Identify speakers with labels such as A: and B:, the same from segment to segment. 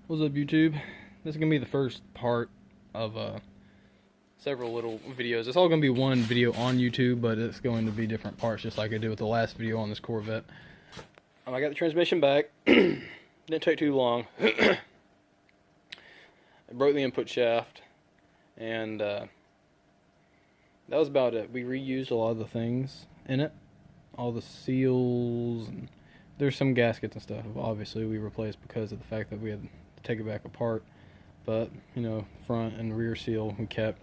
A: What's up, YouTube? This is going to be the first part of several little videos. It's all going to be one video on YouTube, but it's going to be different parts, just like I did with the last video on this Corvette. I got the transmission back. Didn't take too long. I broke the input shaft, and that was about it. We reused a lot of the things in it. All the seals, and there's some gaskets and stuff. Obviously, we replaced because of the fact that we had take it back apart, but you know, front and rear seal we kept.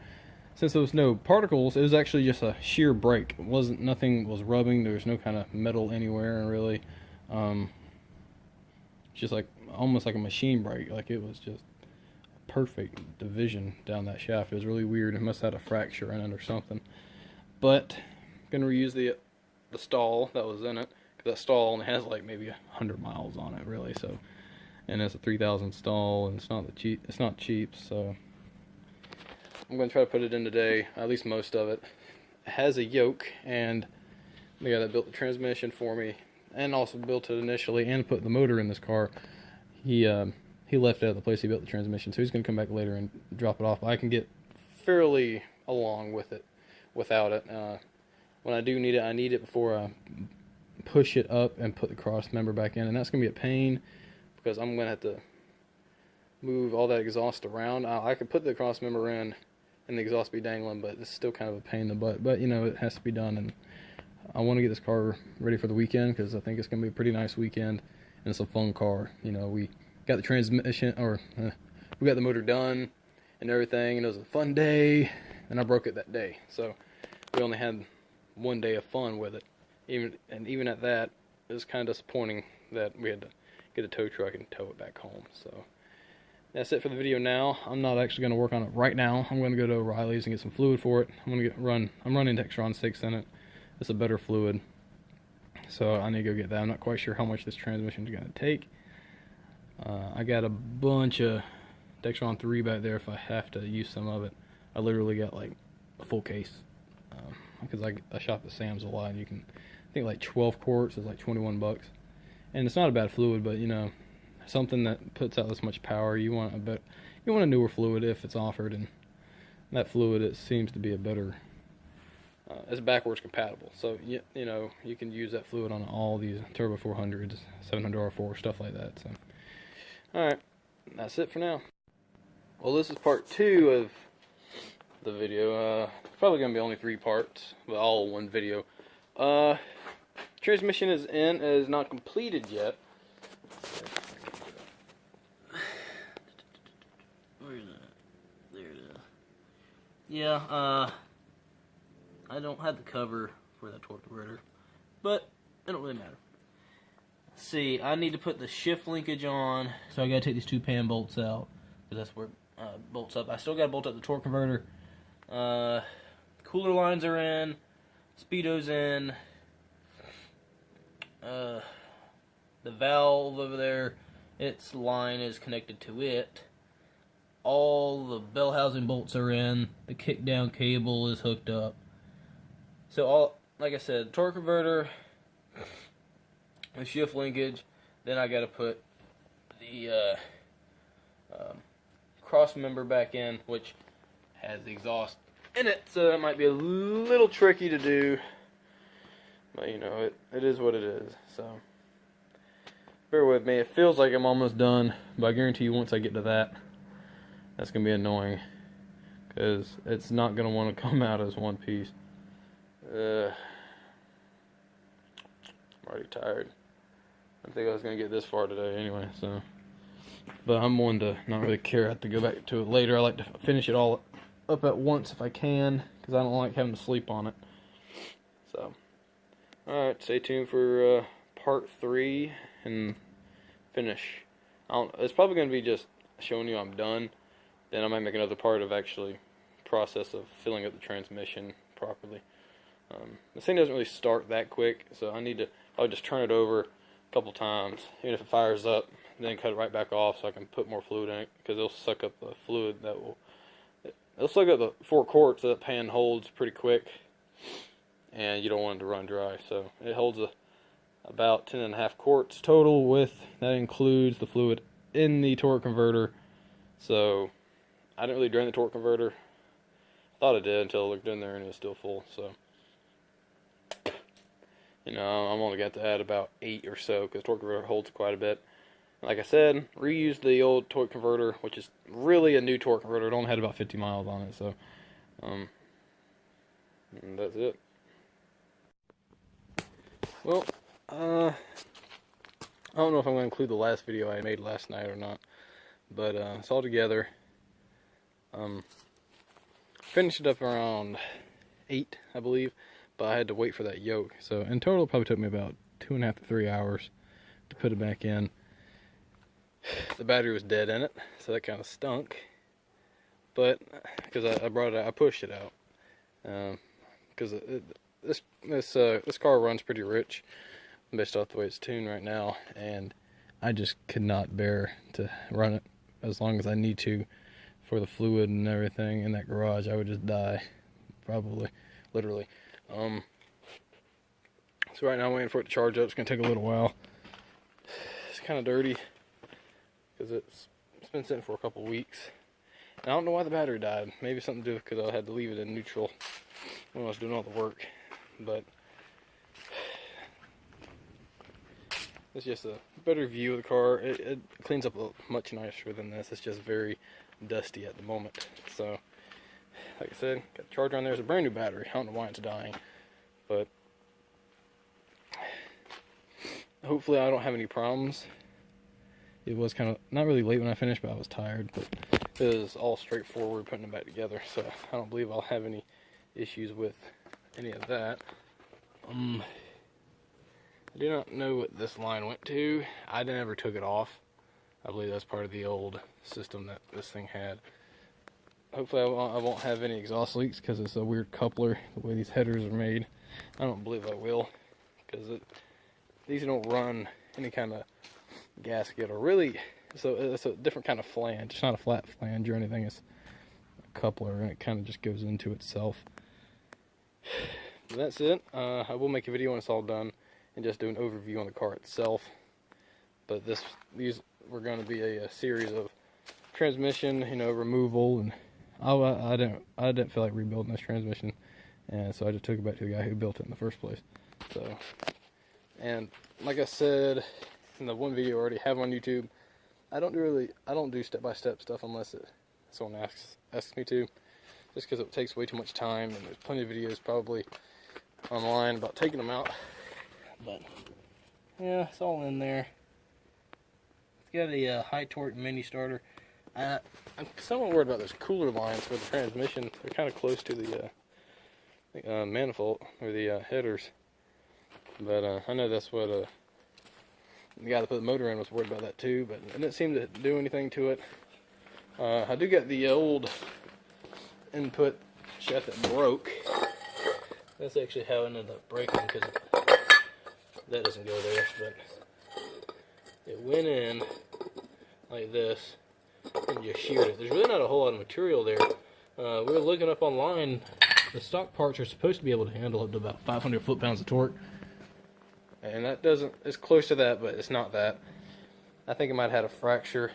A: Since there was no particles, it was actually just a sheer break. It wasn't, nothing was rubbing. There was no kind of metal anywhere really. Just like almost like a machine break. Like it was just a perfect division down that shaft. It was really weird. It must have had a fracture in it or something. But I'm gonna reuse the stall that was in it, because that stall only has like maybe 100 miles on it really. So. And it's a 3,000 stall, and it's not cheap. So I'm going to try to put it in today, at least most of it. It has a yoke, and the guy that built the transmission for me, and also built it initially, and put the motor in this car, he left it at the place he built the transmission, so he's going to come back later and drop it off. I can get fairly along with it without it. When I do need it, I need it before I push it up and put the cross member back in, and that's going to be a pain, because I'm going to have to move all that exhaust around. I could put the cross member in and the exhaust be dangling, but it's still kind of a pain in the butt. But, you know, it has to be done, and I want to get this car ready for the weekend, because I think it's going to be a pretty nice weekend, and it's a fun car. You know, we got the transmission, we got the motor done and everything, and it was a fun day, and I broke it that day. So we only had one day of fun with it. Even at that, it was kind of disappointing that we had to get a tow truck and tow it back home. So that's it for the video now. I'm not actually going to work on it right now. I'm going to go to O'Reilly's and get some fluid for it. I'm running Textron 6 in it. It's a better fluid, so I need to go get that. I'm not quite sure how much this transmission is going to take. I got a bunch of Textron 3 back there if I have to use some of it. I literally got like a full case, because I shop at Sam's a lot, and you can, I think like 12 quarts is like 21 bucks. And it's not a bad fluid, but you know, something that puts out this much power, you want a newer fluid if it's offered, and that fluid, it seems to be a better, it's backwards compatible. So you know, you can use that fluid on all these Turbo 400s, 700R4, stuff like that. So, all right, that's it for now. Well, this is part 2 of the video. Probably gonna be only 3 parts, but all one video. Transmission is in. It is not completed yet.
B: Where is it? There it is. Yeah, I don't have the cover for that torque converter, but it don't really matter. Let's see, I need to put the shift linkage on, so I gotta take these 2 pan bolts out, because that's where it bolts up. I still gotta bolt up the torque converter. Cooler lines are in, speedo's in. The valve over there, its line is connected to it. All the bell housing bolts are in. The kick down cable is hooked up. So like I said, torque converter, the shift linkage. Then I got to put the cross member back in, which has the exhaust in it. So that might be a little tricky to do. But you know, it is what it is, so bear with me. It feels like I'm almost done, but I guarantee you once I get to that, that's going to be annoying, because it's not going to want to come out as one piece. I'm already tired. I didn't think I was going to get this far today anyway, so. But I'm one to not really care. I have to go back to it later. I like to finish it all up at once if I can, because I don't like having to sleep on it. So. Alright, stay tuned for part 3 and finish. It's probably going to be just showing you I'm done. Then I might make another part of actually process of filling up the transmission properly. This thing doesn't really start that quick, so I'll just turn it over a couple times. Even if it fires up, then cut it right back off so I can put more fluid in it, because it'll suck up the fluid it'll suck up the 4 quarts that pan holds pretty quick. And you don't want it to run dry, so it holds about 10.5 quarts total. That includes the fluid in the torque converter, so I didn't really drain the torque converter. I thought I did until I looked in there and it was still full. So, you know, I'm only got to add about 8 or so because torque converter holds quite a bit. Like I said, reuse the old torque converter, which is really a new torque converter. It only had about 50 miles on it, so and that's it. Well, I don't know if I'm going to include the last video I made last night or not, but it's all together. Finished it up around 8, I believe, but I had to wait for that yoke. So in total, it probably took me about 2.5 to 3 hours to put it back in. The battery was dead in it, so that kind of stunk. But because I brought it out, I pushed it out. Because this car runs pretty rich, based off the way it's tuned right now, and I just could not bear to run it as long as I need to for the fluid and everything in that garage. I would just die, probably, literally. So right now I'm waiting for it to charge up. It's gonna take a little while. It's kind of dirty because it's been sitting for a couple weeks. And I don't know why the battery died. Maybe something to do with because I had to leave it in neutral when I was doing all the work. But it's just a better view of the car. It cleans up much nicer than this. It's just very dusty at the moment. So, like I said, got the charger on there. It's a brand new battery. I don't know why it's dying, but hopefully I don't have any problems. It was kind of not really late when I finished, but I was tired. But it was all straightforward putting it back together, so I don't believe I'll have any issues with any of that. I do not know what this line went to. I never took it off. I believe that's part of the old system that this thing had. Hopefully I won't have any exhaust leaks because it's a weird coupler, the way these headers are made. I don't believe I will, because these don't run any kind of gasket or really, so it's a different kind of flange. It's not a flat flange or anything. It's a coupler, and it kind of just goes into itself. But that's it. I will make a video when it's all done and just do an overview on the car itself. But these were going to be a series of transmission, you know, removal, and I didn't feel like rebuilding this transmission, and so I just took it back to the guy who built it in the first place. So, and like I said in the one video I already have on YouTube, I don't do step-by-step stuff unless someone asks me to, just because it takes way too much time, and there's plenty of videos probably online about taking them out. But yeah, it's all in there. It's got a high torque mini starter. I'm somewhat worried about those cooler lines for the transmission. They're kind of close to the manifold or the headers. But I know that's what the guy that put the motor in was worried about that too. But it didn't seem to do anything to it. I do get the old input shaft that broke. That's actually how it ended up breaking, because that doesn't go there, but it went in like this and just sheared it. There's really not a whole lot of material there. We were looking up online. The stock parts are supposed to be able to handle up to about 500 foot-pounds of torque, and that doesn't. It's close to that, but it's not that. I think it might have had a fracture,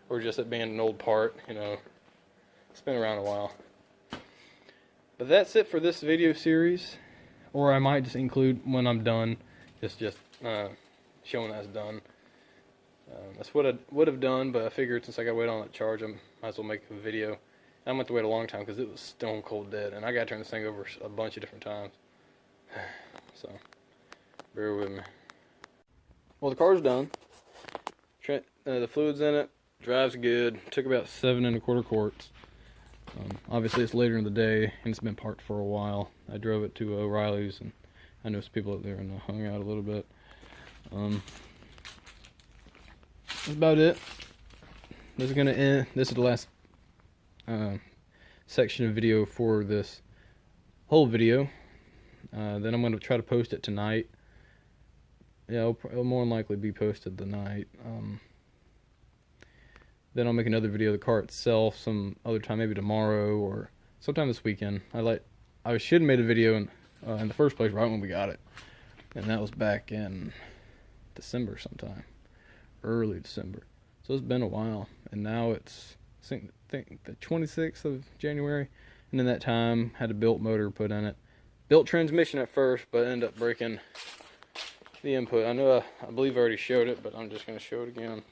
B: or just it being an old part. You know, it's been around a while. But that's it for this video series, or I might just include when I'm done, just showing that's done. That's what I would have done, but I figured since I got to wait on that charge, I might as well make a video. I'm going to have to wait a long time because it was stone cold dead, and I got to turn this thing over a bunch of different times. So, bear with me. Well, the car's done. The fluid's in it. Drives good. Took about 7 1/4 quarts. Obviously, it's later in the day, and it's been parked for a while. I drove it to O'Reilly's, and I know some people up there, and hung out a little bit. That's about it. This is gonna end. This is the last section of video for this whole video. Then I'm gonna try to post it tonight. Yeah, it'll more than likely be posted tonight. Then I'll make another video of the car itself some other time, maybe tomorrow or sometime this weekend. I should have made a video in the first place right when we got it, and that was back in December sometime, early December.
A: So it's been a while, and now it's I think the 26th of January, and in that time had a built motor put in it, built transmission at first, but ended up breaking the input. I believe I already showed it, but I'm just going to show it again.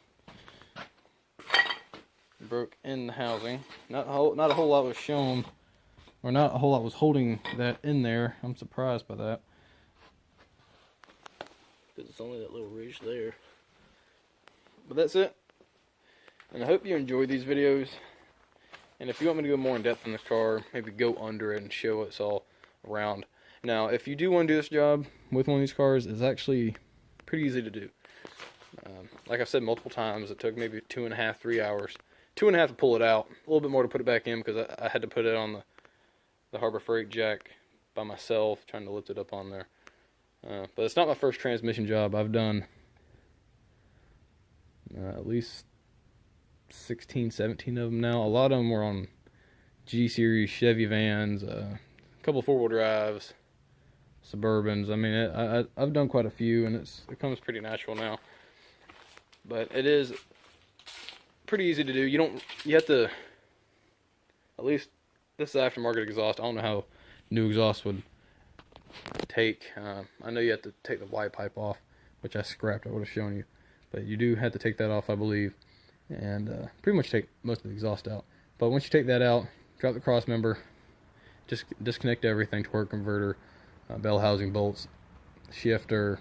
A: Broke in the housing. Not a whole lot was shown, or not a whole lot was holding that in there. I'm surprised by that, because it's only that little ridge there. But that's it. And I hope you enjoyed these videos. And if you want me to go more in depth in this car, maybe go under it and show what's all around. Now, if you do want to do this job with one of these cars, it's actually pretty easy to do. Like I've said multiple times, it took maybe 2.5, 3 hours. 2.5 to pull it out, a little bit more to put it back in, because I had to put it on the Harbor Freight jack by myself, trying to lift it up on there. But it's not my first transmission job. I've done at least 16, 17 of them now. A lot of them were on G-Series Chevy vans, a couple of 4-wheel drives, Suburbans. I mean, I've done quite a few, and it comes pretty natural now. But it is pretty easy to do. You have to, at least this is aftermarket exhaust. I don't know how new exhaust would take. I know you have to take the Y pipe off, which I scrapped. I would have shown you, but you do have to take that off, I believe, and pretty much take most of the exhaust out. But once you take that out, drop the cross member, just disconnect everything: torque converter, bell housing bolts, shifter,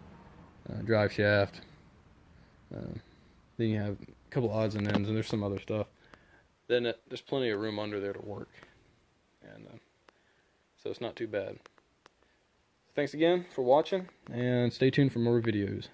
A: drive shaft. Then you have a couple odds and ends, and there's some other stuff. Then there's plenty of room under there to work, and so it's not too bad. Thanks again for watching, and stay tuned for more videos.